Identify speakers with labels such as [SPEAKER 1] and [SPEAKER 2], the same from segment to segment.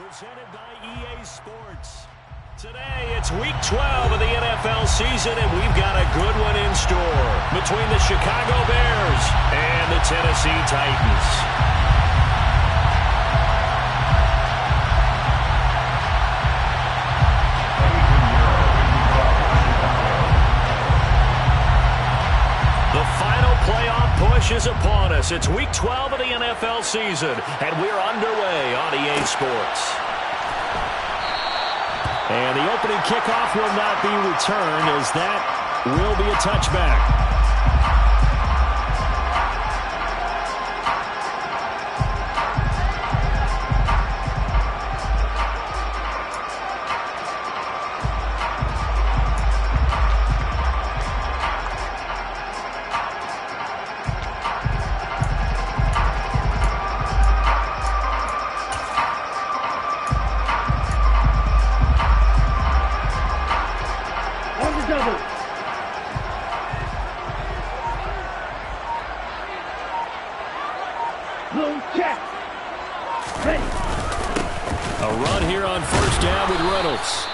[SPEAKER 1] Presented by EA Sports. Today, it's Week 12 of the NFL season, and we've got a good one in store between the Chicago Bears and the Tennessee Titans. The final playoff push is upon us. It's Week 12 of the NFL season, and we're underway on EA Sports. And the opening kickoff will not be returned, as that will be a touchback.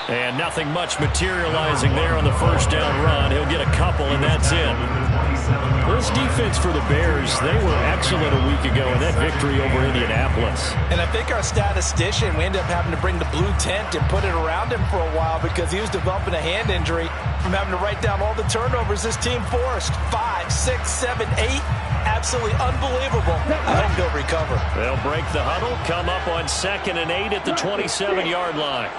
[SPEAKER 1] And nothing much materializing there on the first down run. He'll get a couple, and that's it. This defense for the Bears, they were excellent a week ago in that victory over Indianapolis.
[SPEAKER 2] And I think our statistician, we ended up having to bring the blue tent and put it around him for a while because he was developing a hand injury from having to write down all the turnovers this team forced. 5, 6, 7, 8. Absolutely unbelievable. I hope he'll recover.
[SPEAKER 1] They'll break the huddle, come up on 2nd and 8 at the 27-yard line.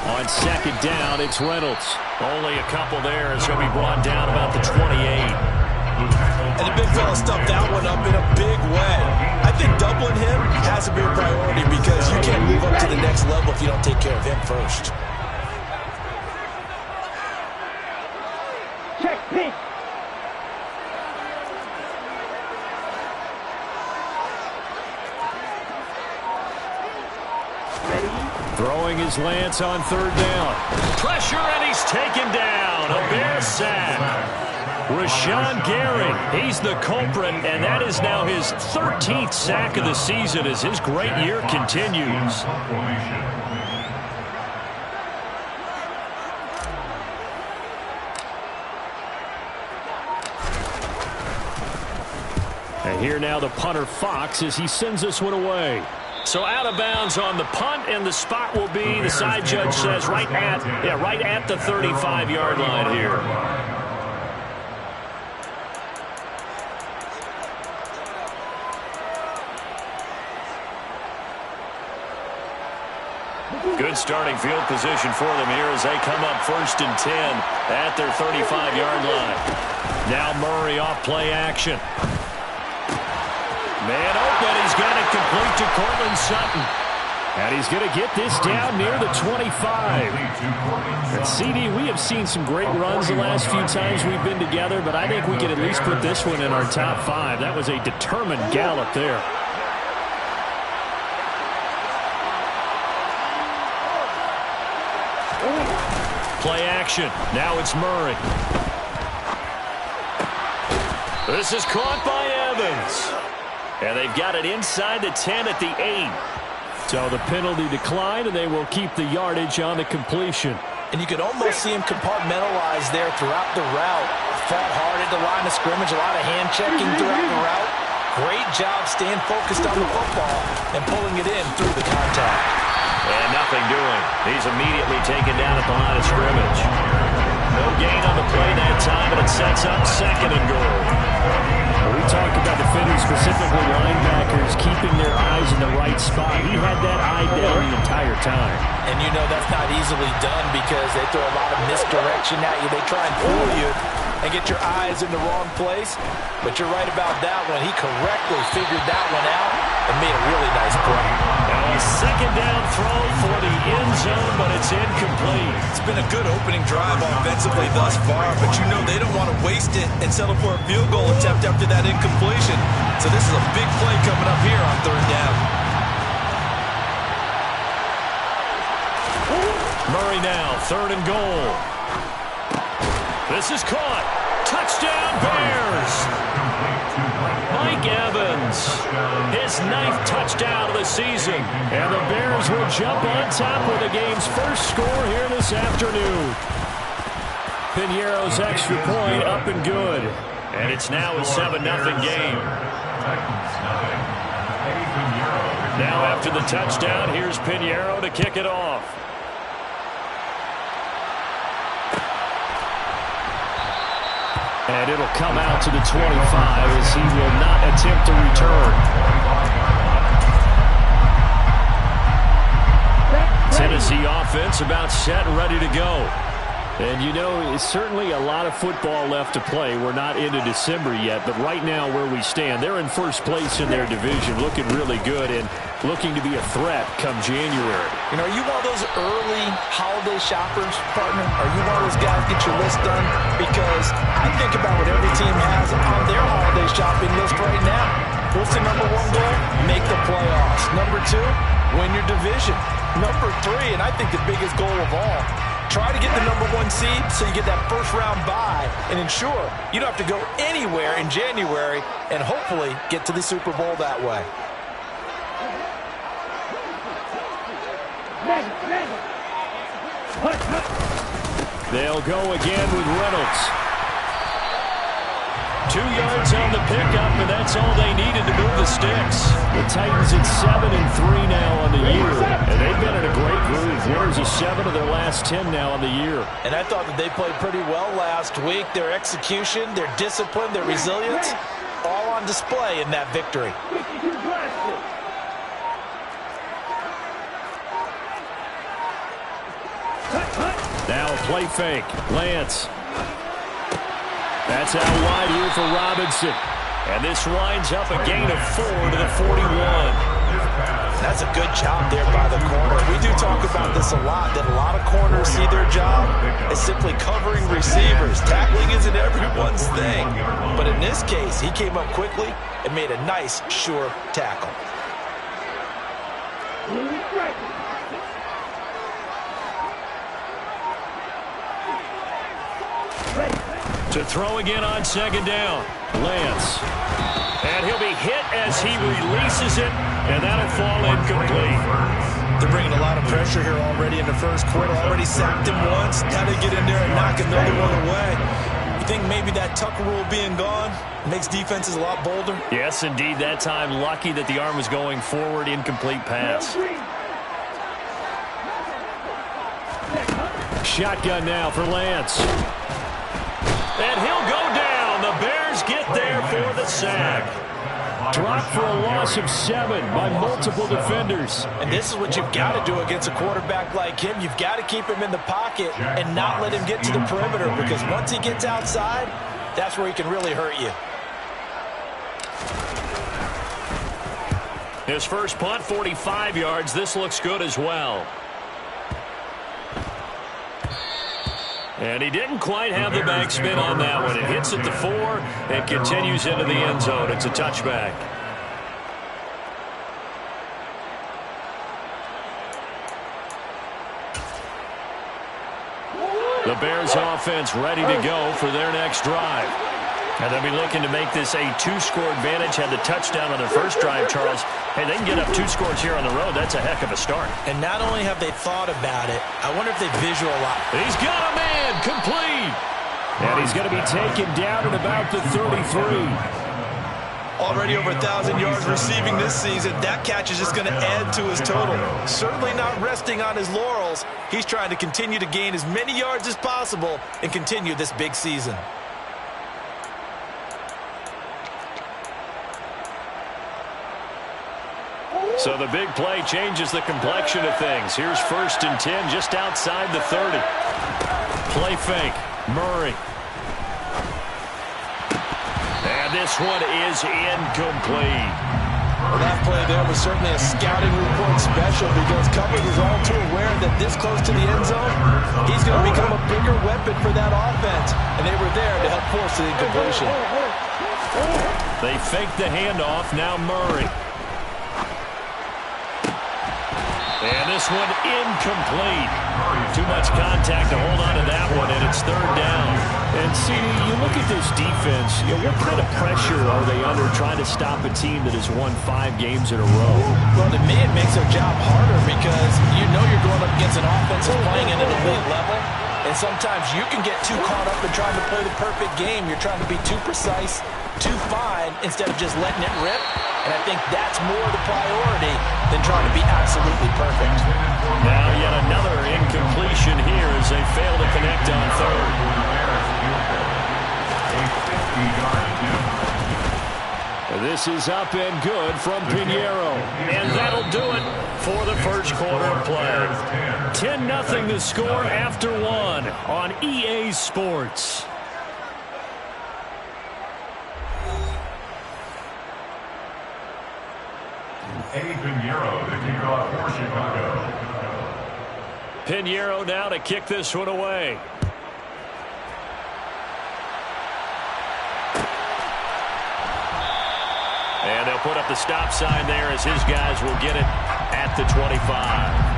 [SPEAKER 1] On 2nd down, it's Reynolds. Only a couple there as he'll be brought down about the 28.
[SPEAKER 2] And the big fella stuffed that one up in a big way. I think doubling him has to be a priority because you can't move up to the next level if you don't take care of him first.
[SPEAKER 3] Check pitch.
[SPEAKER 1] Throwing his lance on 3rd down. Pressure, and he's taken down. A Bear sack. Rashawn Gary, he's the culprit, and that is now his 13th sack of the season as his great year continues. And here now the punter Fox as he sends this one away. So out of bounds on the punt, and the spot will be, the side judge says, right at the 35-yard line here. Good starting field position for them here as they come up 1st and 10 at their 35-yard line. Now Murray off play action. Man open, he's got it complete to Cortland Sutton. And he's going to get this down near the 25. And CD, we have seen some great runs the last few times we've been together, but I think we can at least put this one in our top 5. That was a determined gallop there. Play action. Now it's Murray. This is caught by Evans. And they've got it inside the 10 at the 8. So the penalty declined, and they will keep the yardage on the completion.
[SPEAKER 2] And you could almost see him compartmentalize there throughout the route. Fought hard at the line of scrimmage, a lot of hand checking throughout the route. Great job staying focused on the football and pulling it in through the contact.
[SPEAKER 1] And nothing doing. He's immediately taken down at the line of scrimmage. No gain on the play that time, and it sets up 2nd and goal. We talked about defenders, specifically linebackers, keeping their eyes in the right spot. He had that eye down the entire time.
[SPEAKER 2] And you know that's not easily done because they throw a lot of misdirection at you. They try and fool you and get your eyes in the wrong place. But you're right about that one. He correctly figured that one out and made a really nice play.
[SPEAKER 1] Now a 2nd down throw for the end zone, but it's incomplete.
[SPEAKER 4] It's been a good opening drive offensively thus far, but you know they don't want to waste it and settle for a field goal attempt after that incompletion. So this is a big play coming up here on 3rd down. Murray now, 3rd and goal. This is caught.
[SPEAKER 1] Touchdown, Bears! Mike Evans, his 9th touchdown of the season. And the Bears will jump on top with the game's first score here this afternoon. Piñeiro's extra point up and good. And it's now a 7-0 game. Now after the touchdown, here's Piñeiro to kick it off. And it'll come out to the 25 as he will not attempt to return. Tennessee offense about set and ready to go. And, you know, it's certainly a lot of football left to play. We're not into December yet, but right now where we stand, they're in first place in their division, looking really good and looking to be a threat come January.
[SPEAKER 2] You know, are you one of those early holiday shoppers, partner? Are you one of those guys get your list done? Because I think about what every team has on their holiday shopping list right now. What's the number 1 goal? Make the playoffs. Number 2, win your division. Number 3, and I think the biggest goal of all, try to get the number 1 seed so you get that first-round bye and ensure you don't have to go anywhere in January and hopefully get to the Super Bowl that way.
[SPEAKER 1] They'll go again with Reynolds. 2 yards on the pickup, and that's all they needed to move the sticks. The Titans at 7-3 now on the year, and they've been in a great groove. Winners of 7 of their last 10 now on the year.
[SPEAKER 2] And I thought that they played pretty well last week. Their execution, their discipline, their resilience, all on display in that victory.
[SPEAKER 1] Now a play fake. Lance. That's out wide here for Robinson. And this winds up a gain of 4 to the 41.
[SPEAKER 2] That's a good job there by the corner. We do talk about this a lot, that a lot of corners see their job as simply covering receivers. Tackling isn't everyone's thing. But in this case, he came up quickly and made a nice, sure tackle.
[SPEAKER 1] To throw again on 2nd down. Lance. And he'll be hit as he releases it, and that'll fall incomplete.
[SPEAKER 4] They're bringing a lot of pressure here already in the first quarter. Already sacked him once. Got to get in there and knock another one away. You think maybe that Tucker rule being gone makes defenses a lot bolder?
[SPEAKER 1] Yes, indeed. That time, lucky that the arm was going forward. Incomplete pass. Shotgun now for Lance. And he'll go down. The Bears get there for the sack. Dropped for a loss of 7 by multiple defenders.
[SPEAKER 2] And this is what you've got to do against a quarterback like him. You've got to keep him in the pocket and not let him get to the perimeter, because once he gets outside, that's where he can really hurt you.
[SPEAKER 1] His first punt, 45 yards. This looks good as well. And he didn't quite have the backspin on that one. It hits at the 4 and continues into the end zone. It's a touchback. The Bears offense ready to go for their next drive. And they'll be looking to make this a 2-score advantage. Had the touchdown on their first drive, Charles. Hey, they can get up 2 scores here on the road. That's a heck of a start.
[SPEAKER 2] And not only have they thought about it, I wonder if they visualize.
[SPEAKER 1] He's got a man, complete. And he's going to be taken down at about the 33.
[SPEAKER 4] Already over 1,000 yards receiving this season. That catch is just going to add to his total. Certainly not resting on his laurels. He's trying to continue to gain as many yards as possible and continue this big season.
[SPEAKER 1] So the big play changes the complexion of things. Here's 1st and 10 just outside the 30. Play fake. Murray. And this one is incomplete.
[SPEAKER 2] Well, that play there was certainly a scouting report special, because coverage was all too aware that this close to the end zone, he's going to become a bigger weapon for that offense. And they were there to help force the incompletion.
[SPEAKER 1] They faked the handoff. Now Murray. And this one incomplete. Too much contact to hold on to that one, and it's third down.
[SPEAKER 3] And, CD, you look at this defense, what kind of pressure are they under trying to stop a team that has won 5 games in a row?
[SPEAKER 2] Well, to me, it makes their job harder because you know you're going up against an offense that's playing at an elite level, and sometimes you can get too caught up in trying to play the perfect game. You're trying to be too precise, too fine, instead of just letting it rip. And I think that's more the priority than trying to be absolutely perfect.
[SPEAKER 1] Now yet another incompletion here as they fail to connect on third.
[SPEAKER 3] This is up and good from Pinheiro.
[SPEAKER 1] And that'll do it for the first quarter of play. 10-0 the score after 1 on EA Sports.
[SPEAKER 5] Pinheiro, the kickoff for Chicago.
[SPEAKER 1] Pinheiro now to kick this one away. And they'll put up the stop sign there as his guys will get it at the 25.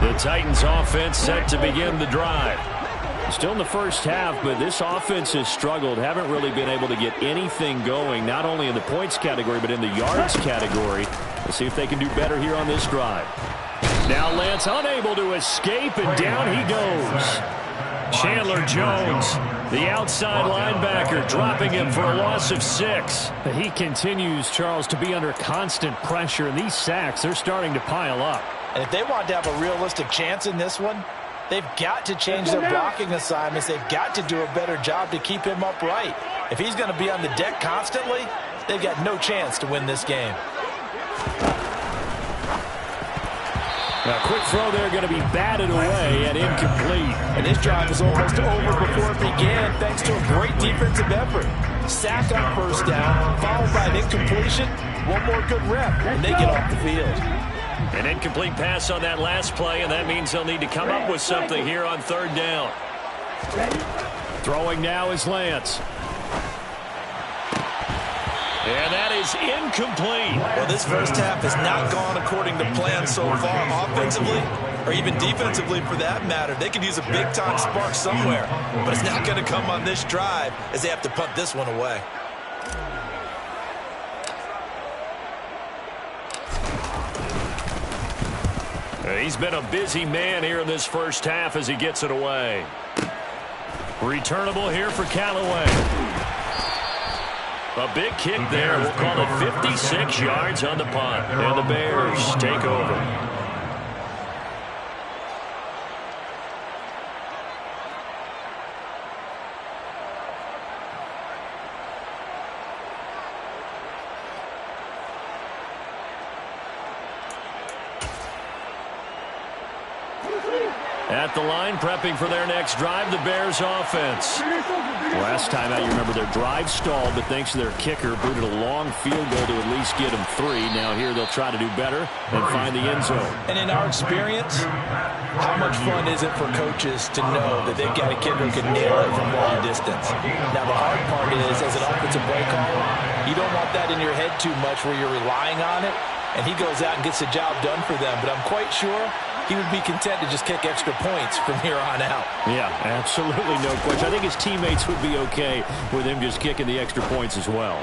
[SPEAKER 1] The Titans offense set to begin the drive.
[SPEAKER 3] Still in the first half, but this offense has struggled. Haven't really been able to get anything going, not only in the points category, but in the yards category. Let's see if they can do better here on this drive. Now Lance unable to escape, and down he goes.
[SPEAKER 1] Chandler Jones, the outside linebacker, dropping him for a loss of 6.
[SPEAKER 3] He continues, Charles, to be under constant pressure, and these sacks, they're starting to pile up.
[SPEAKER 2] And if they want to have a realistic chance in this one, they've got to change their blocking assignments. They've got to do a better job to keep him upright. If he's going to be on the deck constantly, they've got no chance to win this game.
[SPEAKER 3] A quick throw there going to be batted away and incomplete.
[SPEAKER 2] And this drive is almost over before it began thanks to a great defensive effort. Sack on first down, followed by an incompletion. One more good rep, and they get off the field.
[SPEAKER 1] An incomplete pass on that last play, and that means they'll need to come up with something here on third down.
[SPEAKER 3] Throwing now is Lance.
[SPEAKER 1] And that is incomplete.
[SPEAKER 4] Well, this first half has not gone according to plan so far, offensively or even defensively for that matter. They could use a big-time spark somewhere, but it's not going to come on this drive as they have to punt this one away.
[SPEAKER 1] He's been a busy man here in this first half as he gets it away. Returnable here for Callaway. A big kick there. We'll call it 56 yards on the punt. And the Bears take over. At the line, prepping for their next drive, the Bears offense.
[SPEAKER 3] Last time out, you remember their drive stalled, but thanks to their kicker, booted a long field goal to at least get them 3. Now here they'll try to do better and find the end zone.
[SPEAKER 2] And in our experience, how much fun is it for coaches to know that they've got a kicker who can nail it from long distance? Now the hard part is, as an offensive play caller, you don't want that in your head too much where you're relying on it, and he goes out and gets the job done for them. But I'm quite sure he would be content to just kick extra points from here on out.
[SPEAKER 3] Yeah, absolutely no question. I think his teammates would be okay with him just kicking the extra points as well.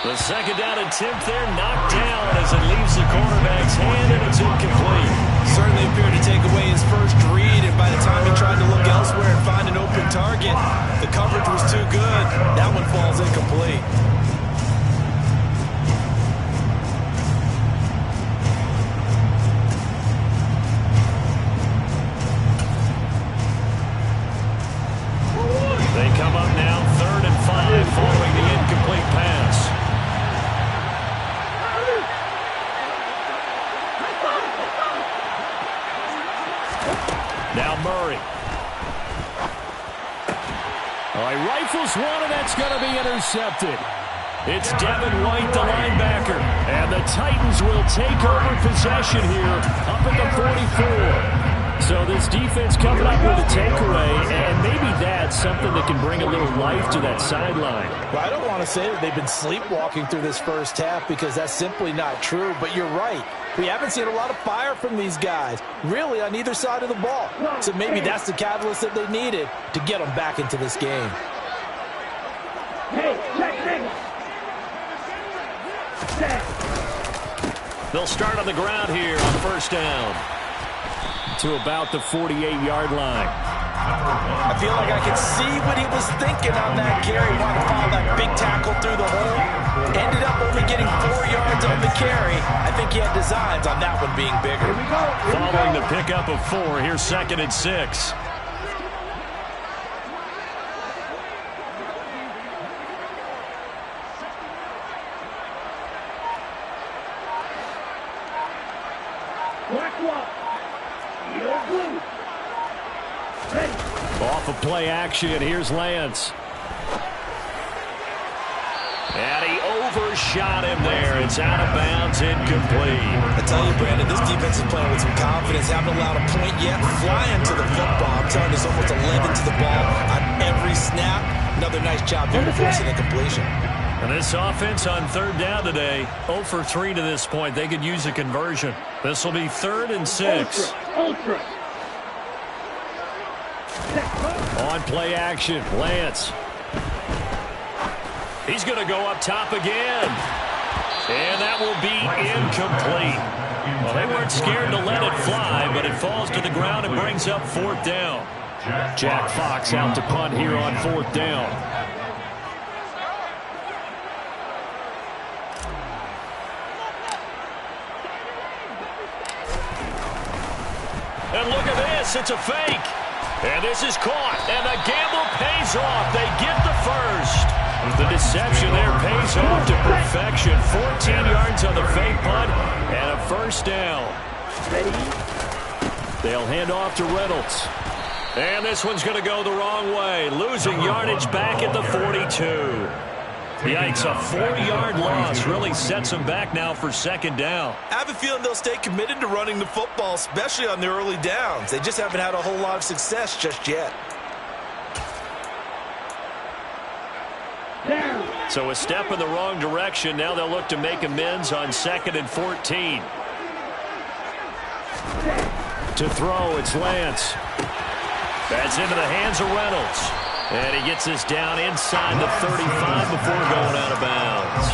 [SPEAKER 1] The second down attempt there knocked down as it leaves the quarterback's hand, and it's incomplete.
[SPEAKER 4] Certainly appeared to take away his first read, and by the time he tried to look elsewhere and find an open target, the coverage was too good. That one falls incomplete.
[SPEAKER 1] They come up now 3rd and 5 following the incomplete pass. Now Murray.
[SPEAKER 3] All right, rifles one, and that's going to be intercepted.
[SPEAKER 1] It's Devin White, the linebacker.
[SPEAKER 3] And the Titans will take over possession here up at the 44. So this defense coming up with a takeaway, and maybe that's something that can bring a little life to that sideline.
[SPEAKER 2] Well, I don't want to say that they've been sleepwalking through this first half because that's simply not true, but you're right. We haven't seen a lot of fire from these guys, really on either side of the ball. So maybe that's the catalyst that they needed to get them back into this game.
[SPEAKER 3] They'll start on the ground here on first down to about the 48-yard line.
[SPEAKER 2] I feel like I could see what he was thinking on that carry. Wanted to follow that big tackle through the hole. Ended up only getting 4 yards on the carry. I think he had designs on that one being bigger.
[SPEAKER 3] Following the pickup of 4, here's 2nd and 6. Off of play action, here's Lance. And he overshot him there. It's out of bounds, incomplete.
[SPEAKER 2] I tell you, Brandon, this defense is playing with some confidence. Haven't allowed a point yet. Flying to the football. I'm telling you, there's almost 11 to the ball on every snap. Another nice job there to force an incompletion.
[SPEAKER 1] And this offense on 3rd down today, 0 for 3 to this point. They could use a conversion. This will be 3rd and 6.
[SPEAKER 3] On play action, Lance.
[SPEAKER 1] He's going to go up top again. And that will be incomplete. Well, they weren't scared to let it fly, but it falls to the ground and brings up 4th down.
[SPEAKER 3] Jack Fox out to punt here on 4th down.
[SPEAKER 1] And look at this. It's a fake. And this is caught. And the gamble pays off. They get the first. The deception there pays off to perfection. 14 yards on the fake punt and a first down.
[SPEAKER 3] They'll hand off to Reynolds.
[SPEAKER 1] And this one's going to go the wrong way. Losing yardage back at the 42. Yikes, a 4-yard loss really sets them back now for 2nd down.
[SPEAKER 4] I have a feeling they'll stay committed to running the football, especially on the early downs. They just haven't had a whole lot of success just yet.
[SPEAKER 1] So a step in the wrong direction. Now they'll look to make amends on 2nd and 14.
[SPEAKER 3] To throw, it's Lance.
[SPEAKER 1] That's into the hands of Reynolds. And he gets this down inside the 35 before going out of bounds.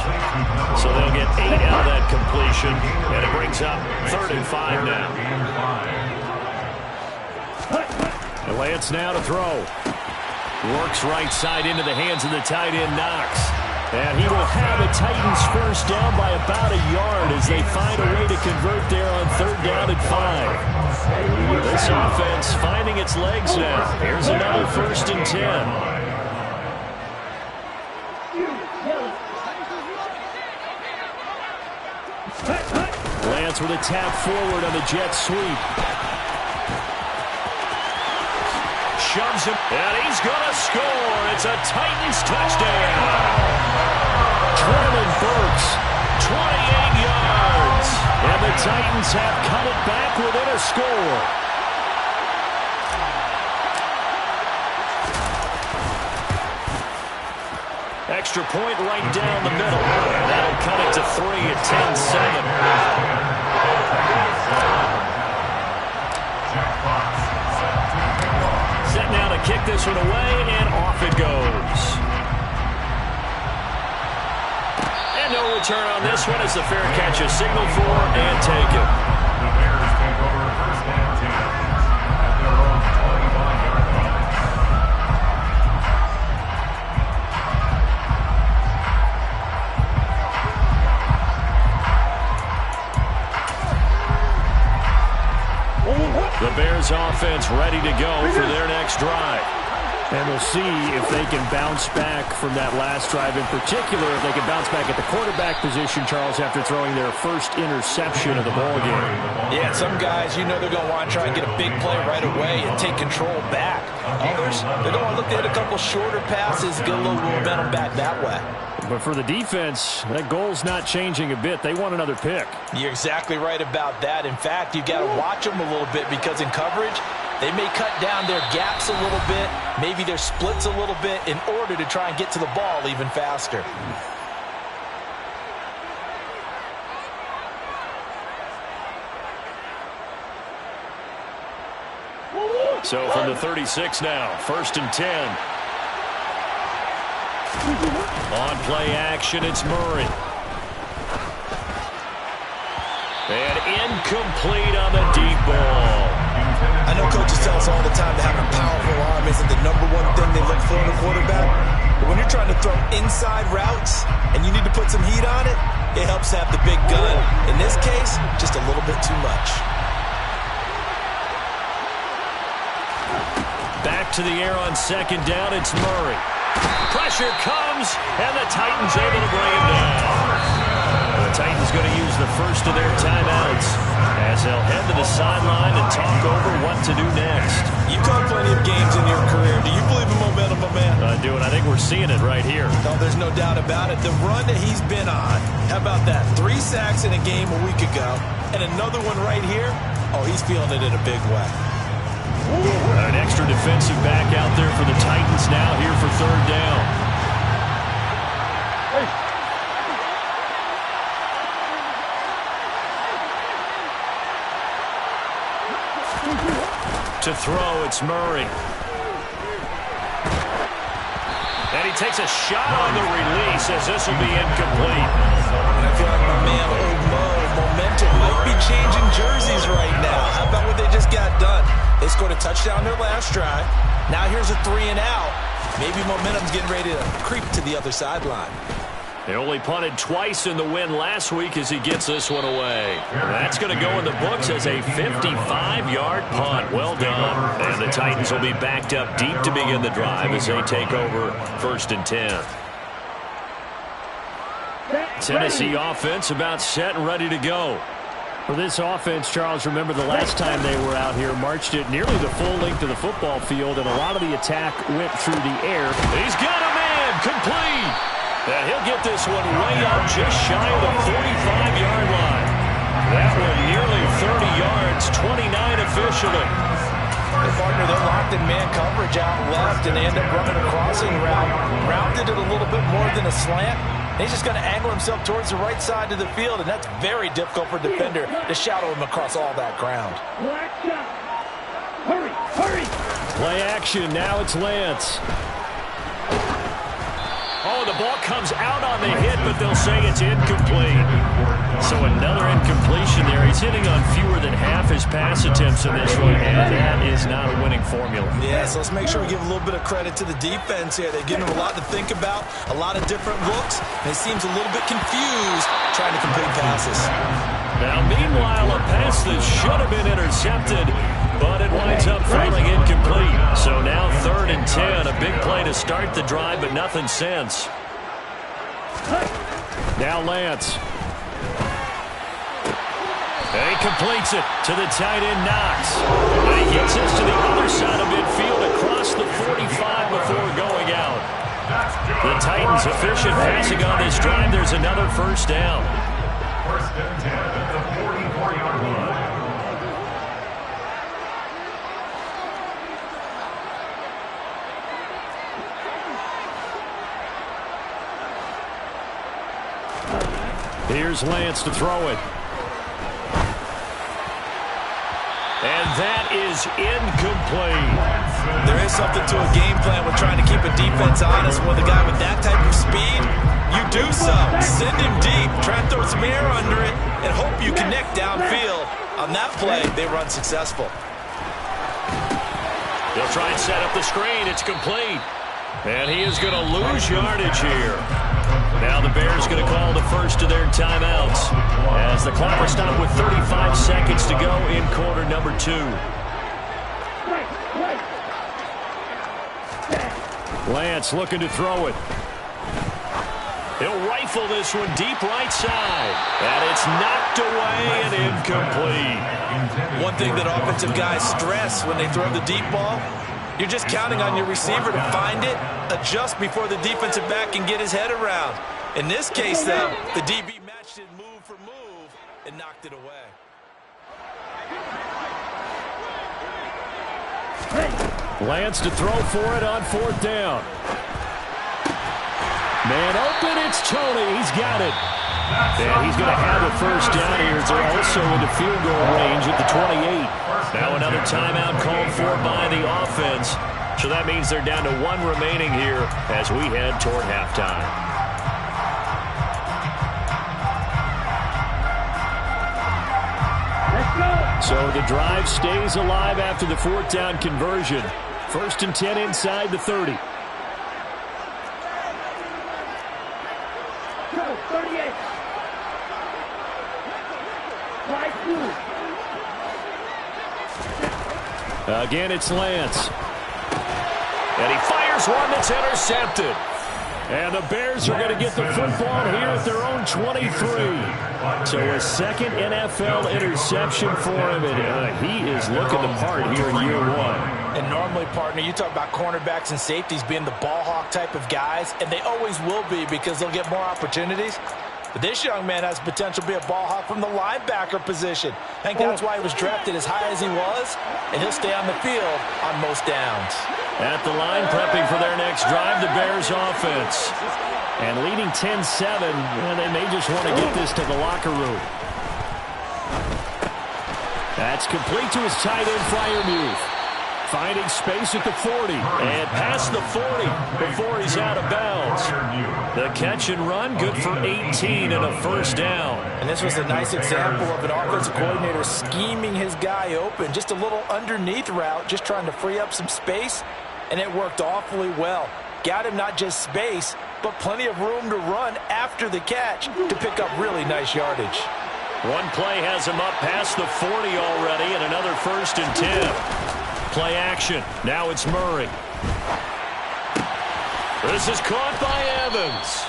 [SPEAKER 1] So they'll get 8 out of that completion. And it brings up 3rd and 5 now.
[SPEAKER 3] And Lance now to throw.
[SPEAKER 1] Works right side into the hands of the tight end, Knox. And he will have the Titans first down by about a yard as they find a way to convert there on 3rd down and 5. This offense finding its legs now. Here's another 1st and 10.
[SPEAKER 3] Lance with a tap forward on the jet sweep.
[SPEAKER 1] Shoves him, and he's going to score. It's a Titans touchdown.
[SPEAKER 3] Traylon Burks,
[SPEAKER 1] 28 yards.
[SPEAKER 3] and the Titans have cut it back within a score.
[SPEAKER 1] Extra point right down the middle. And that'll cut it to 3 at 10-7. Set now to kick this one away, and off it goes. And no return on this one as the fair catch is signaled for and taken.
[SPEAKER 5] The Bears take over 1st and 10 at their own 25-yard line.
[SPEAKER 1] The Bears offense ready to go for their next drive.
[SPEAKER 3] And we'll see if they can bounce back from that last drive, in particular, if they can bounce back at the quarterback position, Charles, after throwing their first interception of the ballgame.
[SPEAKER 2] Yeah, some guys, you know they're going to want to try and get a big play right away and take control back. Others, they're going to look at a couple shorter passes, get a little momentum back that way.
[SPEAKER 3] But for the defense, that goal's not changing a bit. They want another pick.
[SPEAKER 2] You're exactly right about that. In fact, you've got to watch them a little bit because in coverage, they may cut down their gaps a little bit, maybe their splits a little bit in order to try and get to the ball even faster.
[SPEAKER 3] So from the 36 now, 1st and 10. On play action, it's Murray. And incomplete on the deep ball.
[SPEAKER 2] I know coaches tell us all the time that having a powerful arm isn't the #1 thing they look for in a quarterback. But when you're trying to throw inside routes and you need to put some heat on it, it helps to have the big gun. In this case, just a little bit too much.
[SPEAKER 3] Back to the air on 2nd down, it's Murray. Pressure comes, and the Titans able to bring him down. The Titans going to use the first of their timeouts as they'll head to the sideline and talk over what to do next.
[SPEAKER 2] You've caught plenty of games in your career. Do you believe in momentum, my man?
[SPEAKER 3] I do, and I think we're seeing it right here.
[SPEAKER 2] No, there's no doubt about it. The run that he's been on, how about that? 3 sacks in a game a week ago, and another one right here. Oh, he's feeling it in a big way.
[SPEAKER 3] An extra defensive back out there for the Titans now here for 3rd down. To throw, it's Murray. And he takes a shot on the release as this will be incomplete.
[SPEAKER 2] And I feel like my man, old Mo, momentum might be changing jerseys right now. How about what they just got done? They scored a touchdown their last drive. Now here's a 3 and out. Maybe momentum's getting ready to creep to the other sideline.
[SPEAKER 3] They only punted twice in the win last week as he gets this one away. That's going to go in the books as a 55-yard punt. Well done. And the Titans will be backed up deep to begin the drive as they take over 1st and 10. Tennessee offense about set and ready to go. For this offense, Charles, remember the last time they were out here, marched it nearly the full length of the football field, and a lot of the attack went through the air. He's got a man, complete. And he'll get this one way up just shy of the 45-yard line. That one nearly 30 yards, 29 officially.
[SPEAKER 2] Their partner, they're locked in man coverage out left, and they end up running a crossing route. Rounded it a little bit more than a slant. He's just going to angle himself towards the right side of the field, and that's very difficult for a defender to shadow him across all that ground.
[SPEAKER 5] Hurry, hurry!
[SPEAKER 3] Play action, now it's Lance. Oh, the ball comes out on the hit, but they'll say it's incomplete. So another incompletion there. He's hitting on fewer than half his pass attempts in this one, and that is not a winning formula.
[SPEAKER 2] Yeah, so let's make sure we give a little bit of credit to the defense here. They've given him a lot to think about, a lot of different looks, and he seems a little bit confused trying to complete passes.
[SPEAKER 3] Now, meanwhile, a pass that should have been intercepted, but it winds up falling incomplete. So now 3rd and 10, a big play to start the drive, but nothing since. Now Lance. And he completes it to the tight end, Knox. And he gets this to the other side of midfield across the 45 before going out. The Titans efficient passing on this drive. There's another 1st down.
[SPEAKER 5] 1st and 10 at the 44-yard line.
[SPEAKER 3] Here's Lance to throw it. And that is incomplete.
[SPEAKER 2] There is something to a game plan with trying to keep a defense honest. With a guy with that type of speed, you do so. Send him deep, try and throw some air under it, and hope you connect downfield. On that play, they run successful.
[SPEAKER 3] They'll try and set up the screen. It's complete. And he is going to lose yardage here. Now the Bears going to call the first of their timeouts as the clock will stop with 35 seconds to go in quarter number 2. Lance looking to throw it.
[SPEAKER 1] He'll rifle this one deep right side. And it's knocked away and incomplete.
[SPEAKER 4] One thing that offensive guys stress when they throw the deep ball, you're just counting on your receiver to find it, adjust before the defensive back can get his head around. In this case, though, the DB matched it move for move and knocked it away.
[SPEAKER 3] Lance to throw for it on 4th down. Man open, it's Tony. He's got it. And he's going to have a first down here. They're also into field goal range at the 28.
[SPEAKER 1] Now another timeout called for by the offense. So that means they're down to 1 remaining here as we head toward halftime.
[SPEAKER 3] So the drive stays alive after the 4th down conversion. 1st and 10 inside the 30. Again, it's Lance.
[SPEAKER 1] And he fires one that's intercepted.
[SPEAKER 3] And the Bears are going to get the football here at their own 23. So a second NFL interception for him, and he is looking the part here in year 1.
[SPEAKER 2] And normally, partner, you talk about cornerbacks and safeties being the ball hawk type of guys, and they always will be because they'll get more opportunities. But this young man has potential to be a ball hawk from the linebacker position. I think that's why he was drafted as high as he was, and he'll stay on the field on most downs.
[SPEAKER 3] At the line, prepping for their next drive, the Bears offense. And leading 10-7, they may just want to get this to the locker room. That's complete to his tight end, Freiermuth. Finding space at the 40. And past the 40 before he's out of bounds. The catch and run, good for 18 and a first down.
[SPEAKER 2] And this was a nice example of an offensive coordinator scheming his guy open. Just a little underneath route, just trying to free up some space. And it worked awfully well. Got him not just space, but plenty of room to run after the catch to pick up really nice yardage.
[SPEAKER 1] One play has him up past the 40 already, and another 1st and 10. Play action. Now it's Murray. This is caught by Evans.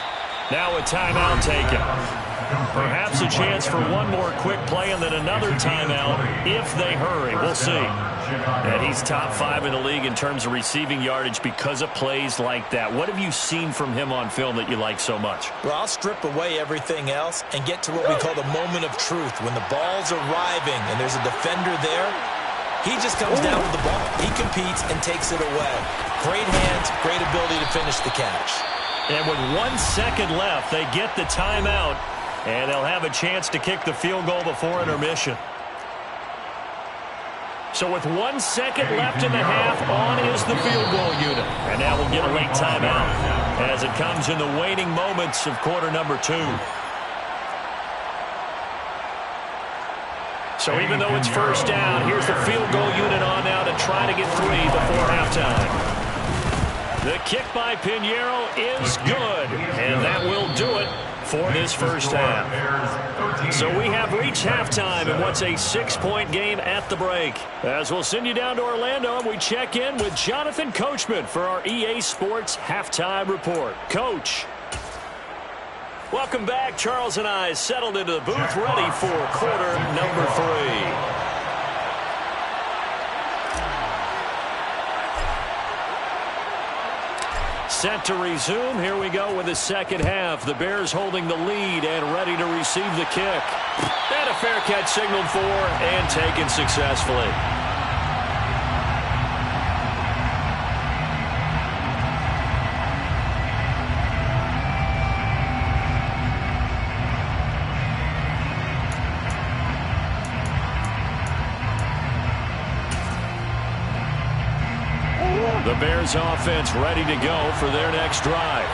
[SPEAKER 1] Now a timeout taken. Perhaps a chance for one more quick play and then another timeout if they hurry. We'll see. And he's top 5 in the league in terms of receiving yardage because of plays like that. What have you seen from him on film that you like so much?
[SPEAKER 4] Well, I'll strip away everything else and get to what we call the moment of truth. When the ball's arriving and there's a defender there, he just comes down with the ball. He competes and takes it away. Great hands, great ability to finish the catch.
[SPEAKER 1] And with 1 second left, they get the timeout, and they'll have a chance to kick the field goal before intermission. So with 1 second left in the half, on is the field goal unit. And now we'll get a late timeout as it comes in the waning moments of quarter number 2. So even though it's first down, here's the field goal unit on now to try to get 3 before halftime. The kick by Pinheiro is good, and that will do it for this first half. So we have reached halftime in what's a 6-point game at the break. As we'll send you down to Orlando, and we check in with Jonathan Coachman for our EA Sports Halftime Report. Coach. Welcome back. Charles and I settled into the booth ready for quarter number 3. Set to resume. Here we go with the second half. The Bears holding the lead and ready to receive the kick. And a fair catch signaled for and taken successfully. The Bears offense ready to go for their next drive.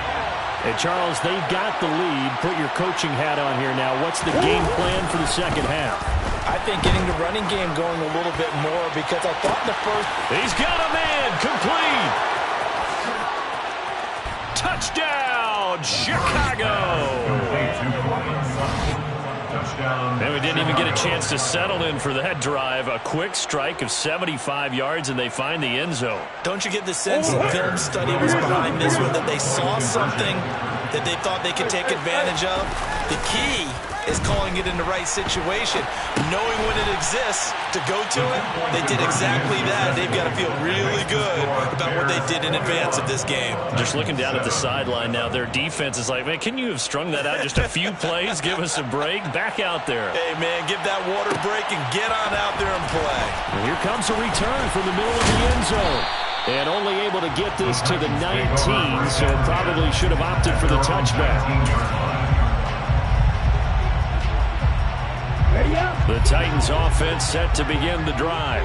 [SPEAKER 1] Hey, Charles, they've got the lead. Put your coaching hat on here now. What's the game plan for the second half?
[SPEAKER 2] I think getting the running game going a little bit more because I thought in the first...
[SPEAKER 1] He's got a man. Complete. Touchdown, Chicago.
[SPEAKER 5] touchdown.
[SPEAKER 3] And we didn't even get a chance to settle in for that drive. A quick strike of 75 yards, and they find the end zone.
[SPEAKER 2] Don't you get the sense that film study was behind this one, that they saw something that they thought they could take advantage of? The key is calling it in the right situation. Knowing when it exists to go to it, they did exactly that. They've got to feel really good about what they did in advance of this game.
[SPEAKER 3] Just looking down at the sideline now, their defense is like, man, can you have strung that out just a few plays? Give us a break. Back out there.
[SPEAKER 2] Hey, man, give that water break and get on out there and play.
[SPEAKER 3] And here comes a return from the middle of the end zone. And only able to get this to the 19, so probably should have opted for the touchback. The Titans offense set to begin the drive.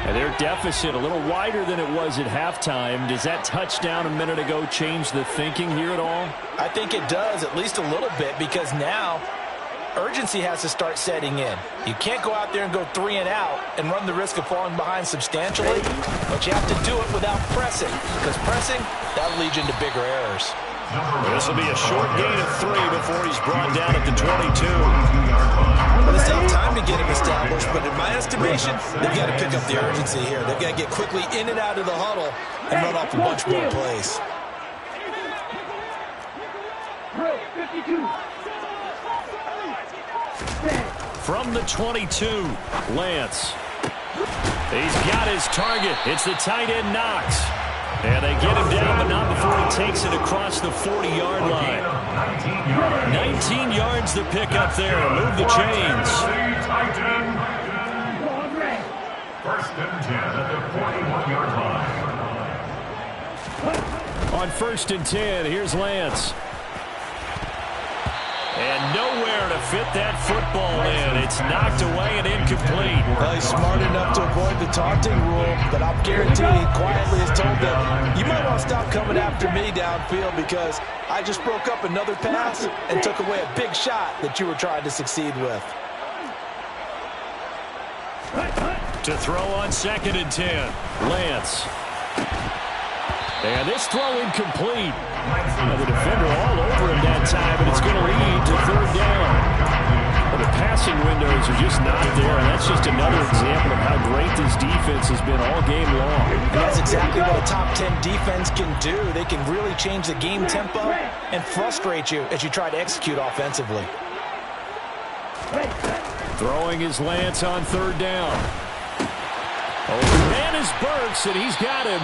[SPEAKER 3] And their deficit a little wider than it was at halftime. Does that touchdown a minute ago change the thinking here at all?
[SPEAKER 2] I think it does, at least a little bit, because now urgency has to start setting in. You can't go out there and go 3 and out and run the risk of falling behind substantially, but you have to do it without pressing, because pressing, that'll lead you into bigger errors.
[SPEAKER 1] This will be a short gain of 3 before he's brought down at the 22.
[SPEAKER 2] Well, they still have time to get him established, but in my estimation, they've got to pick up the urgency here. They've got to get quickly in and out of the huddle and run off a bunch more plays.
[SPEAKER 3] From the 22, Lance. He's got his target. It's the tight end Knox. And they get him down, but not before he takes it across the 40-yard line. 19 yards to pick up there. Move the chains.
[SPEAKER 5] First and 10 at the 41-yard line.
[SPEAKER 3] On first and 10, here's Lance. And nowhere to fit that football in. It's knocked away and incomplete.
[SPEAKER 2] Well, he's smart enough to avoid the taunting rule, but I'll guarantee he quietly has told them, you might want to stop coming after me downfield because I just broke up another pass and took away a big shot that you were trying to succeed with.
[SPEAKER 3] To throw on second and 10, Lance. And this throw incomplete. The defender all over him that time, but it's going to lead to third down. Well, the passing windows are just not there, and that's just another example of how great this defense has been all game long.
[SPEAKER 2] And that's exactly what a top 10 defense can do. They can really change the game tempo and frustrate you as you try to execute offensively.
[SPEAKER 3] Throwing his Lance on third down. Oh, man is Burks, and he's got him.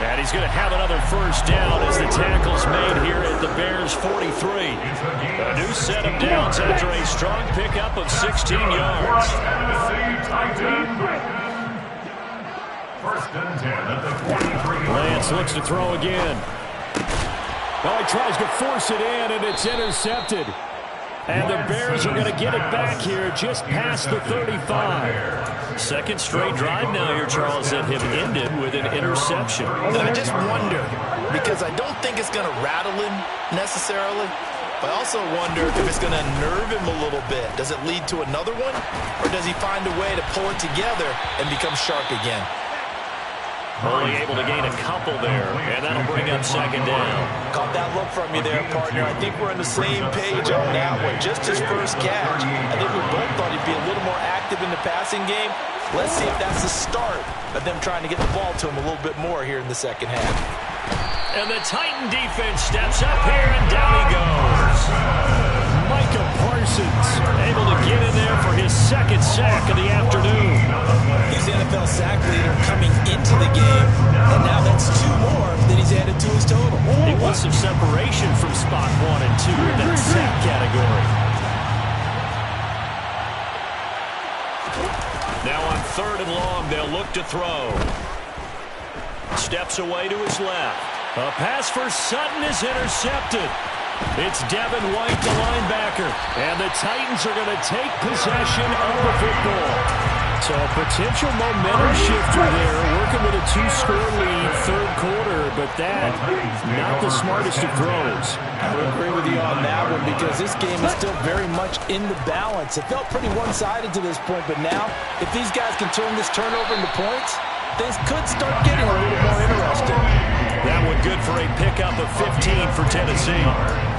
[SPEAKER 3] And he's going to have another first down as the tackle's made here at the Bears' 43. A new set of downs after a strong pickup of 16 yards.
[SPEAKER 5] First and 10 at the 43.
[SPEAKER 3] Lance looks to throw again. Oh, he tries to force it in, and it's intercepted. And the Bears are going to get it back here just past the 35. Second straight drive now here, Charles, that have ended with an interception.
[SPEAKER 2] And I just wonder, because I don't think it's going to rattle him necessarily, but I also wonder if it's going to nerve him a little bit. Does it lead to another one, or does he find a way to pull it together and become sharp again?
[SPEAKER 3] Only able to gain a couple there, and that'll bring up second down.
[SPEAKER 2] Caught that look from you there, partner. I think we're on the same page on that one. Just his first catch. I think we both thought he'd be a little more active in the passing game. Let's see if that's the start of them trying to get the ball to him a little bit more here in the second half.
[SPEAKER 3] And the Titan defense steps up here, and down he goes. Micah Parsons able to get in there for his second sack of the afternoon.
[SPEAKER 2] He's the NFL sack leader coming into the game, and now that's 2 more that he's added to his total.
[SPEAKER 3] He wants some separation from spot 1 and 2 in that sack category. Now on third and long, they'll look to throw. Steps away to his left. A pass for Sutton is intercepted. It's Devin White, the linebacker. And the Titans are going to take possession of the football. So a potential momentum shifter there, working with a 2-score lead, third quarter, but that, not the smartest of throws.
[SPEAKER 2] I would agree with you on that one because this game is still very much in the balance. It felt pretty one-sided to this point, but now, if these guys can turn this turnover into points, things could start getting a little more interesting.
[SPEAKER 3] That one good for a pickup of 15 for for Tennessee.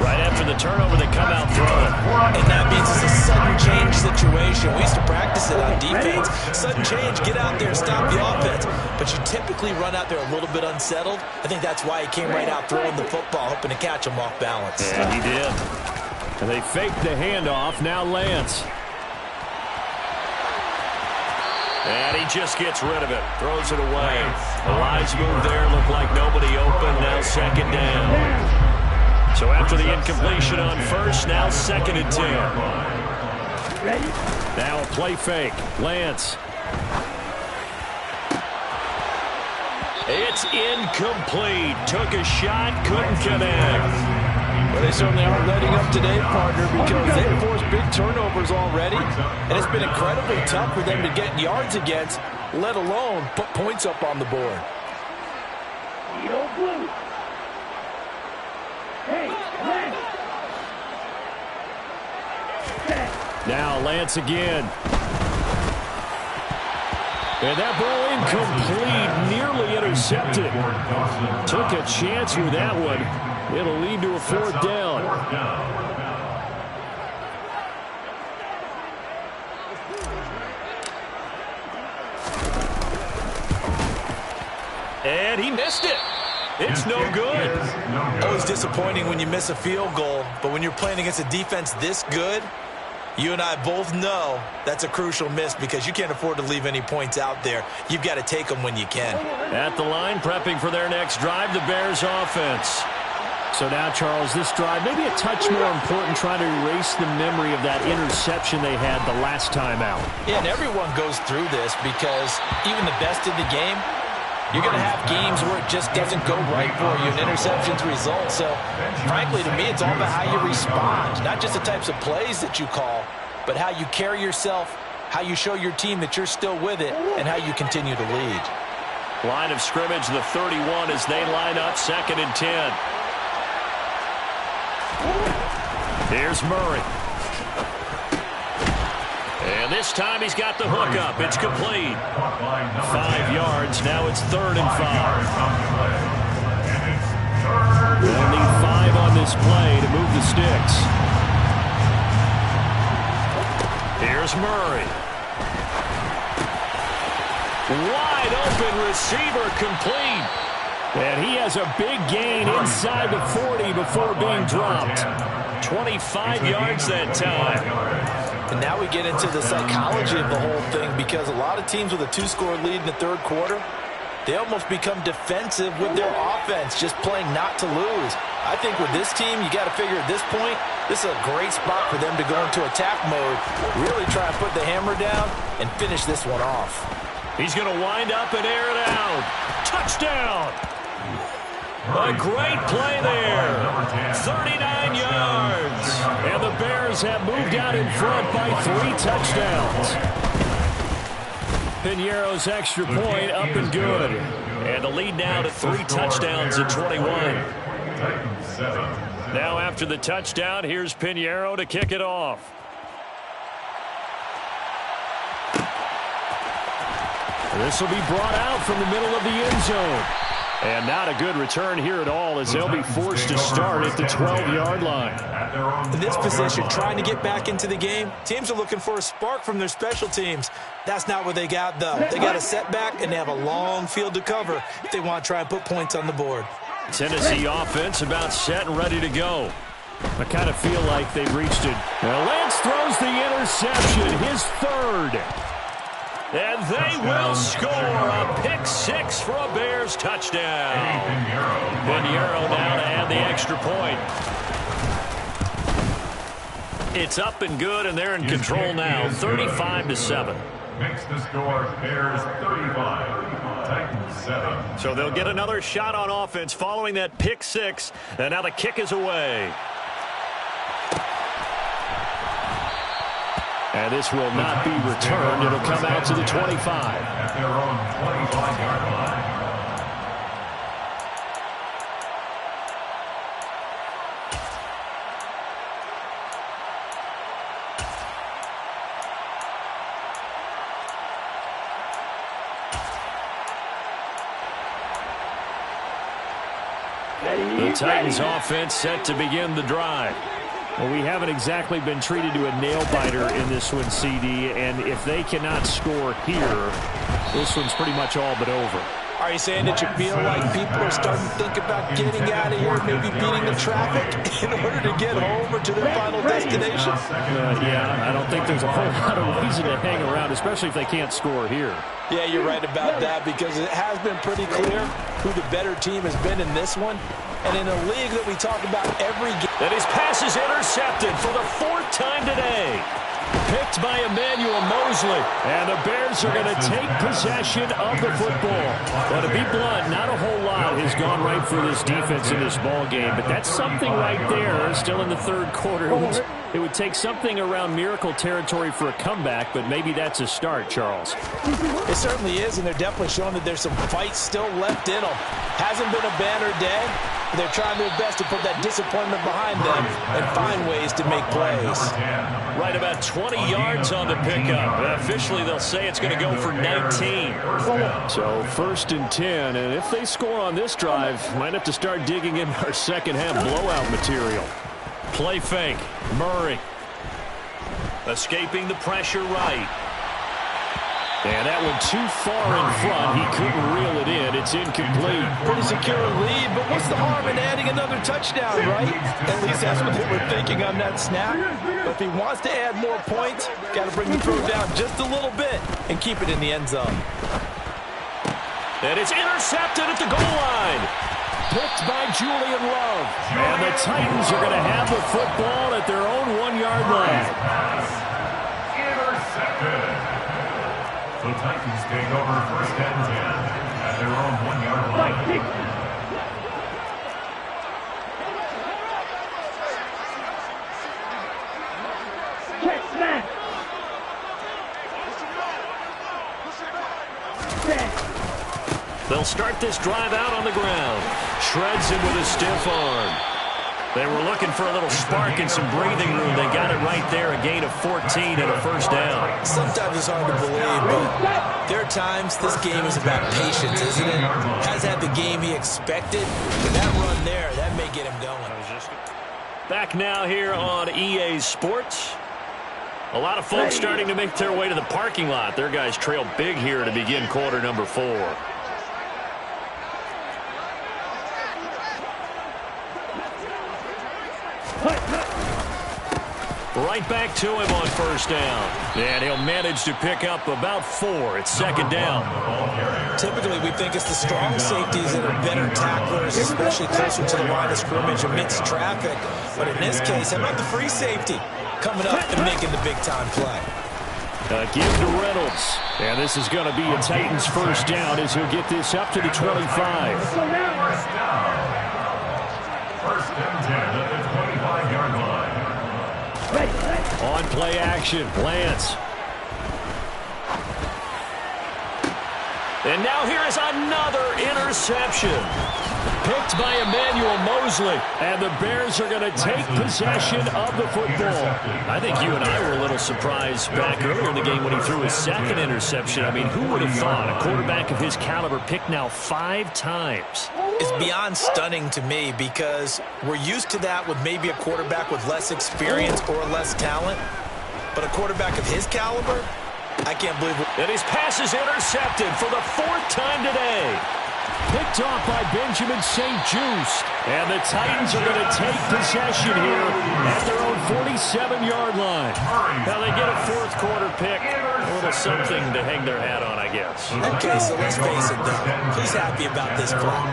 [SPEAKER 3] Right after the turnover, they come out throwing.
[SPEAKER 2] And that means it's a sudden change situation. We used to practice it on defense. Sudden change, get out there, stop the offense. But you typically run out there a little bit unsettled. I think that's why he came right out throwing the football, hoping to catch him off balance.
[SPEAKER 3] Yeah, he did. And they faked the handoff. Now Lance. And he just gets rid of it. Throws it away. A wise move there. Looked like nobody open. Now second down. So after the incompletion on first, now 2nd and 10. Now a play fake. Lance. It's incomplete. Took a shot. Couldn't connect.
[SPEAKER 2] Well, they certainly aren't letting up today, partner, because they've forced big turnovers already, and it's been incredibly tough for them to get yards against, let alone put points up on the board.
[SPEAKER 3] Now Lance again. And that ball incomplete, nearly intercepted. Took a chance with that one. It'll lead to a 4th down. And he missed it. It's no good.
[SPEAKER 2] Always disappointing when you miss a field goal, but when you're playing against a defense this good, you and I both know that's a crucial miss because you can't afford to leave any points out there. You've got to take them when you can.
[SPEAKER 3] At the line, prepping for their next drive, the Bears offense. So now, Charles, this drive maybe a touch more important, trying to erase the memory of that interception they had the last time out.
[SPEAKER 2] Yeah, and everyone goes through this because even the best in the game, you're going to have games where it just doesn't go right for you, and interceptions result. So, frankly, to me, it's all about how you respond, not just the types of plays that you call, but how you carry yourself, how you show your team that you're still with it, and how you continue to lead.
[SPEAKER 3] Line of scrimmage, the 31 as they line up, 2nd and 10. Here's Murray. And this time he's got the hook up. It's complete. 5 yards. Now it's 3rd and 5. They'll need 5 on this play to move the sticks. Here's Murray. Wide open receiver, complete. And he has a big gain inside the 40 before being dropped. 25 yards that time.
[SPEAKER 2] And now we get into the psychology of the whole thing, because a lot of teams with a 2-score lead in the 3rd quarter, they almost become defensive with their offense, just playing not to lose. I think with this team, you got to figure at this point, this is a great spot for them to go into attack mode, really try and put the hammer down and finish this one off.
[SPEAKER 3] He's going to wind up and air it out. Touchdown! A great play there. 39 yards. And the Bears have moved out in front by 3 touchdowns. Piñeiro's extra point up and good. And the lead now to 3 touchdowns at 21. Now after the touchdown, here's Piñeiro to kick it off. This will be brought out from the middle of the end zone. And not a good return here at all, as they'll be forced to start at the 12-yard line.
[SPEAKER 2] In this position, trying to get back into the game, teams are looking for a spark from their special teams. That's not what they got, though. They got a setback, and they have a long field to cover if they want to try and put points on the board.
[SPEAKER 3] Tennessee offense about set and ready to go. I kind of feel like they've reached it. Now Lance throws the interception, his 3rd. And they will score a pick-6 for a Bears touchdown. Piñeiro now to add the extra point. It's up and good, and they're in control now, 35-7.
[SPEAKER 5] Makes the score Bears 35, Titans 7.
[SPEAKER 3] So they'll get another shot on offense following that pick-6, and now the kick is away. And this will not be returned. It'll come out to the 25.
[SPEAKER 5] At their own 25-yard line.
[SPEAKER 3] The The Titans offense set to begin the drive. Well, we haven't exactly been treated to a nail-biter in this one, CD, and if they cannot score here, this one's pretty much all but over.
[SPEAKER 2] Are you saying that you feel like people are starting to think about getting out of here, maybe beating the traffic in order to get home or to their final destination?
[SPEAKER 3] Yeah, I don't think there's a whole lot of reason to hang around, especially if they can't score here.
[SPEAKER 2] Yeah, you're right about that, because it has been pretty clear who the better team has been in this one. And in a league that we talk about every game.
[SPEAKER 3] And his pass is intercepted for the 4th time today. Picked by Emmanuel Mosley. And the Bears are going to take possession of the football. Well, to be blunt, not a whole lot has gone right for this defense in this ball game, but that's something right there. Still in the 3rd quarter. It would take something around miracle territory for a comeback, but maybe that's a start, Charles.
[SPEAKER 2] It certainly is, and they're definitely showing that there's some fight still left in them. Hasn't been a banner day. They're trying their best to put that disappointment behind them and find ways to make plays.
[SPEAKER 3] Right about 20 yards on the pickup. Officially, they'll say it's going to go for 19. So 1st and 10, and if they score on this drive, might have to start digging in our second half blowout material. Play fake. Murray. Escaping the pressure right. And that one too far in front. He couldn't reel it in. It's incomplete.
[SPEAKER 2] Pretty secure lead, but what's the harm in adding another touchdown, right? At least that's what they were thinking on that snap. But if he wants to add more points, got to bring the throw down just a little bit and keep it in the end zone.
[SPEAKER 3] And it's intercepted at the goal line. Picked by Julian Love. And the Titans are going to have the football at their own 1-yard line.
[SPEAKER 5] Intercepted. The Titans take over 1st and 10 at their own 1-yard line.
[SPEAKER 6] Check snap.
[SPEAKER 3] They'll start this drive out on the ground. Shreds him with a stiff arm. They were looking for a little spark and some breathing room. They got it right there, a gain of 14 and a 1st down.
[SPEAKER 2] Sometimes it's hard to believe, but there are times this game is about patience, isn't it? Has had the game he expected, but that run there, that may get him going.
[SPEAKER 3] Back now here on EA Sports. A lot of folks starting to make their way to the parking lot. Their guys trail big here to begin quarter number 4. Right back to him on 1st down. And he'll manage to pick up about 4. It's 2nd down.
[SPEAKER 2] Typically, we think it's the strong safeties that are better tacklers, especially closer to the line of scrimmage amidst traffic. But in this case, how about the free safety coming up and making the big-time play?
[SPEAKER 3] Give to Reynolds. And this is going to be a Titans 1st down as he'll get this up to the 25.
[SPEAKER 5] 1st down. 1st and 10 at the 25-yard line.
[SPEAKER 3] On play action, Lance. And now here is another interception. Picked by Emmanuel Mosley. And the Bears are going to take possession of the football. I think you and I were a little surprised back earlier in the game when he threw his 2nd interception. I mean, who would have thought a quarterback of his caliber picked now 5 times?
[SPEAKER 2] It's beyond stunning to me, because we're used to that with maybe a quarterback with less experience or less talent. But a quarterback of his caliber, I can't believe it.
[SPEAKER 3] And his pass is intercepted for the 4th time today. Picked off by Benjamin St. Just. And the Titans are going to take possession here at their own 47-yard line. Now they get a 4th quarter pick. A little something to hang their hat on, I guess.
[SPEAKER 2] Okay, so let's face it, though. He's happy about this play.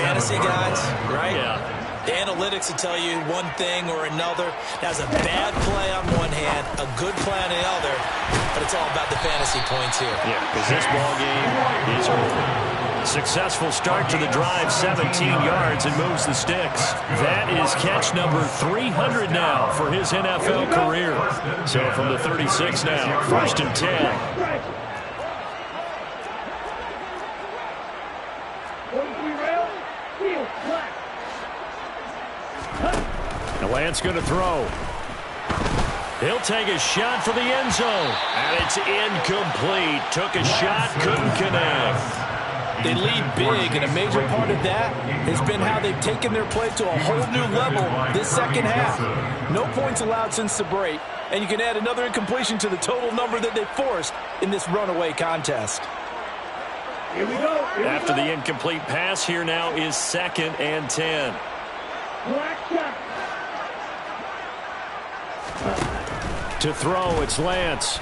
[SPEAKER 2] Fantasy guys, right?
[SPEAKER 3] Yeah.
[SPEAKER 2] The analytics will tell you one thing or another. That's a bad play on one hand, a good play on the other, but it's all about the fantasy points here.
[SPEAKER 3] Yeah, because this ball game is over. Successful start to the drive, 17 yards, and moves the sticks. That is catch number 300 now for his NFL career. So from the 36 now, 1st and 10. The Lance going to throw. He'll take a shot for the end zone. And it's incomplete. Took a shot, couldn't connect.
[SPEAKER 2] They lead big, and a major part of that has been how they've taken their play to a whole new level this second half. No points allowed since the break, and you can add another incompletion to the total number that they forced in this runaway contest.
[SPEAKER 6] Here we go.
[SPEAKER 3] After the incomplete pass, here now is 2nd and 10.
[SPEAKER 6] Black shot.
[SPEAKER 3] To throw, it's Lance.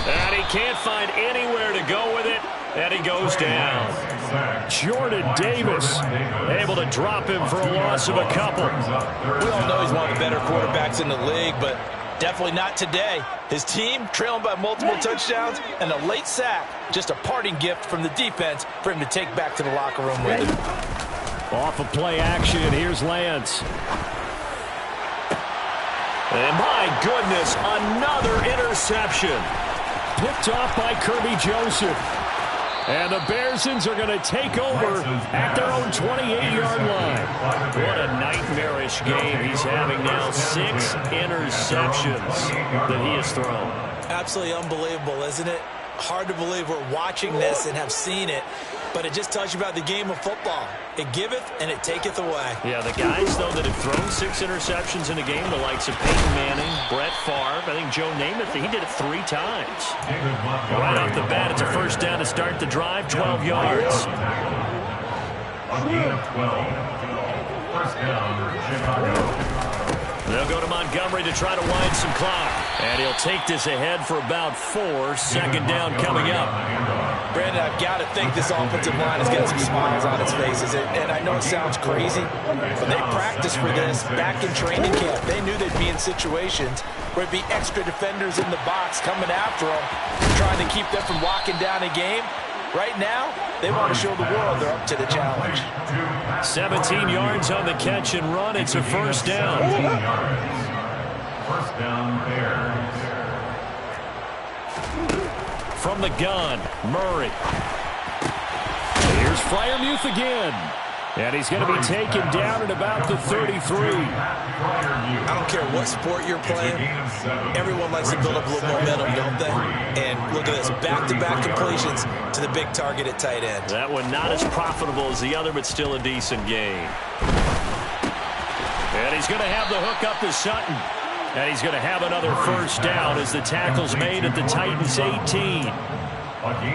[SPEAKER 3] And he can't find anywhere to go with it, and he goes down. Jordan Davis able to drop him for a loss of a couple.
[SPEAKER 2] We all know he's one of the better quarterbacks in the league, but definitely not today. His team trailing by multiple touchdowns and a late sack. Just a parting gift from the defense for him to take back to the locker room with him.
[SPEAKER 3] Off of play action, here's Lance. And my goodness, another interception. Picked off by Kirby Joseph. And the Bearsons are going to take over at their own 28-yard line. What a nightmarish game he's having now. 6 interceptions that he has thrown.
[SPEAKER 2] Absolutely unbelievable, isn't it? Hard to believe we're watching this and have seen it, but it just tells you about the game of football. It giveth and it taketh away.
[SPEAKER 3] Yeah, the guys, though, that have thrown 6 interceptions in a game, the likes of Peyton Manning, Brett Favre, I think Joe Namath, he did it 3 times. Right off the bat, it's a first down to start the drive, 12 yards.
[SPEAKER 5] A gain of 12. First down, Chicago.
[SPEAKER 3] They'll go to Montgomery to try to wind some clock. And he'll take this ahead for about 4. Second down coming up.
[SPEAKER 2] Brandon, I've got to think this offensive line has got some smiles on its faces. And I know it sounds crazy, but they practiced for this back in training camp. They knew they'd be in situations where it'd be extra defenders in the box coming after them, trying to keep them from locking down a game. Right now, they want to show the world they're up to the challenge.
[SPEAKER 3] 17 yards on the catch and run. It's a first down.
[SPEAKER 5] 17 yards. First down, Bears.
[SPEAKER 3] From the gun, Murray. Here's Freiermuth again. And he's going to be taken down at about the 33.
[SPEAKER 2] I don't care what sport you're playing. Everyone likes to build up a little momentum, don't they? And look at this, back-to-back completions to the big target at tight end.
[SPEAKER 3] That one not as profitable as the other, but still a decent gain. And he's going to have the hook up to Sutton. And he's going to have another first down as the tackle's made at the Titans' 18.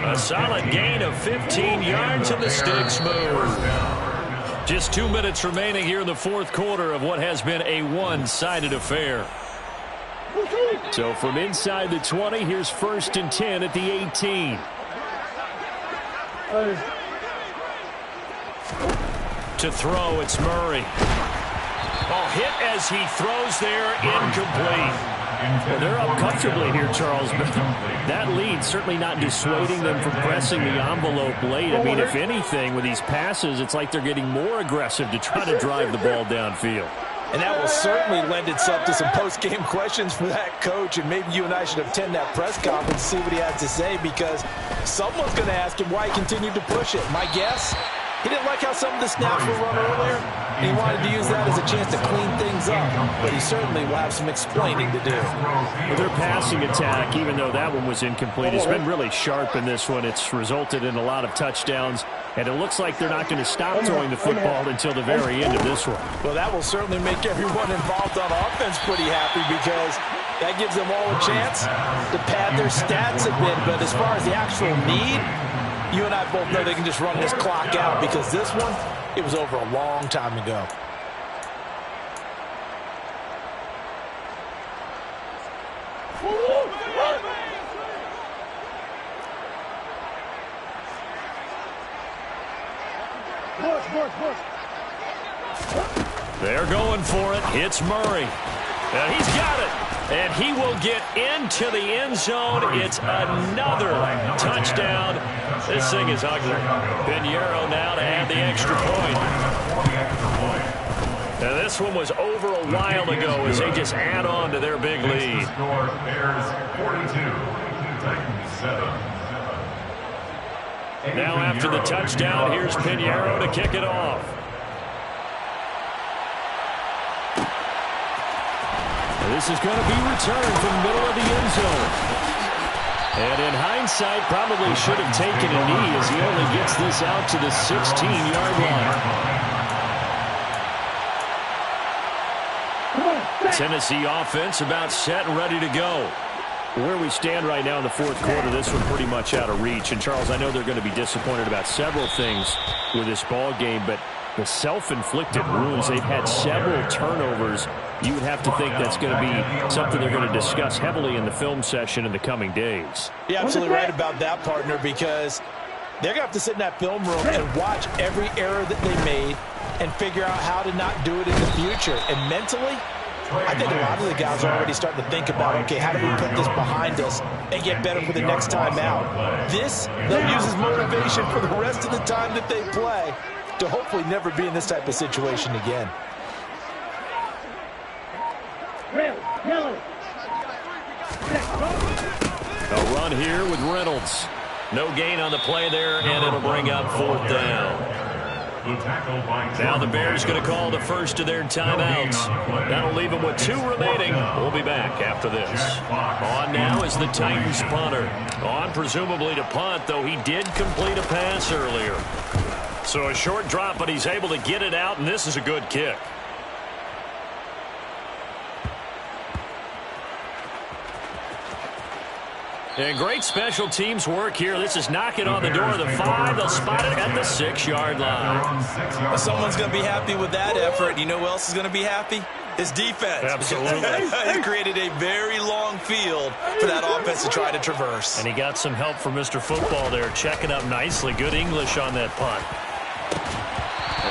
[SPEAKER 3] A solid gain of 15 yards and the sticks move. Just 2 minutes remaining here in the fourth quarter of what has been a one-sided affair. So from inside the 20, here's 1st and 10 at the 18. To throw, it's Murray. Oh, hit as he throws there, incomplete. Well, they're up comfortably here, Charles, but that lead certainly not dissuading them from pressing the envelope late. I mean, if anything, with these passes, it's like they're getting more aggressive to try to drive the ball downfield.
[SPEAKER 2] And that will certainly lend itself to some post-game questions for that coach, and maybe you and I should attend that press conference and see what he has to say, because someone's going to ask him why he continued to push it. My guess, he didn't like how some of the snaps were run earlier, and he wanted to use that as a chance to clean things up, but he certainly will have some explaining to do.
[SPEAKER 3] Well, their passing attack, even though that one was incomplete, has been really sharp in this one. It's resulted in a lot of touchdowns, and it looks like they're not going to stop throwing the football until the very end of this one.
[SPEAKER 2] Well, that will certainly make everyone involved on offense pretty happy, because that gives them all a chance to pad their stats a bit. But as far as the actual need, you and I both know they can just run this clock out, because this one, it was over a long time ago.
[SPEAKER 3] They're going for it. It's Murray. And he's got it. And he will get into the end zone. It's another touchdown. This thing is ugly. Pinheiro now to add the extra point. Now this one was over a while ago as they just add on to their big lead. Now after the touchdown, here's Pinheiro to kick it off. This is going to be returned from the middle of the end zone. And in hindsight, probably should have taken a knee as he only gets this out to the 16-yard line. Tennessee offense about set and ready to go. Where we stand right now in the fourth quarter, this one pretty much out of reach. And, Charles, I know they're going to be disappointed about several things with this ball game, but the self-inflicted wounds, they've had several turnovers. You would have to think that's going to be something they're going to discuss heavily in the film session in the coming days.
[SPEAKER 2] You're absolutely right about that, partner, because they're going to have to sit in that film room and watch every error that they made and figure out how to not do it in the future. And mentally, I think a lot of the guys are already starting to think about, okay, how do we put this behind us and get better for the next time out? This, they'll use as motivation for the rest of the time that they play to hopefully never be in this type of situation again.
[SPEAKER 3] A run here with Reynolds. No gain on the play there, and it'll bring up fourth down. Now the Bears going to call the first of their timeouts. That'll leave them with 2 remaining. We'll be back after this. On now is the Titans punter. On presumably to punt, though he did complete a pass earlier. So a short drop, but he's able to get it out, and this is a good kick. And great special teams work here. This is knocking on the door of the 5. They'll spot it at the 6-yard line.
[SPEAKER 4] Someone's going to be happy with that effort. You know who else is going to be happy? His defense.
[SPEAKER 3] Absolutely.
[SPEAKER 4] He created a very long field for that offense to try to traverse.
[SPEAKER 3] And he got some help from Mr. Football there, checking up nicely. Good English on that punt.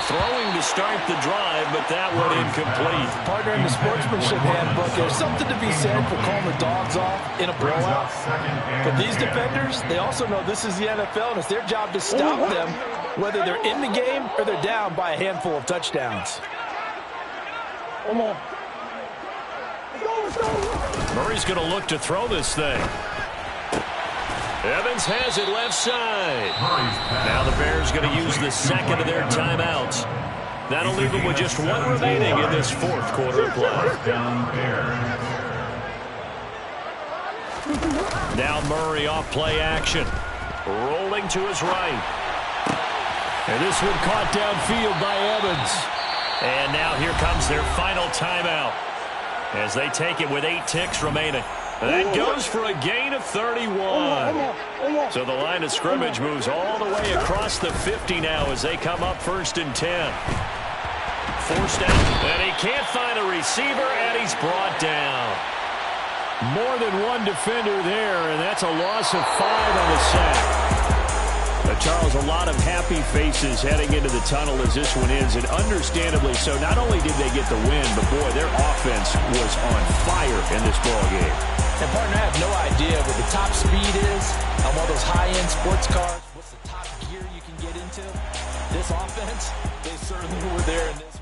[SPEAKER 3] Throwing to start the drive, but that one incomplete.
[SPEAKER 2] Partner, in the sportsmanship handbook, there's something to be said for calling the dogs off in a blowout. But these defenders, they also know this is the NFL, and it's their job to stop them, whether they're in the game or they're down by a handful of touchdowns.
[SPEAKER 3] Murray's going to look to throw this thing. Evans has it left side. Now the Bears going to use the second of their timeouts. That'll leave them with just 1 remaining in this fourth quarter of play. Now Murray off play action. Rolling to his right. And this one caught downfield by Evans. And now here comes their final timeout as they take it with 8 ticks remaining. That goes for a gain of 31. So the line of scrimmage moves all the way across the 50 now as they come up 1st and 10. Forced out, and he can't find a receiver, and he's brought down. More than one defender there, and that's a loss of 5 on the sack. Charles, a lot of happy faces heading into the tunnel as this one ends, and understandably so. Not only did they get the win, but boy, their offense was on fire in this ball game.
[SPEAKER 2] And partner, I have no idea what the top speed is on one of those high-end sports cars. What's the top gear you can get into? This offense, they certainly were there in this.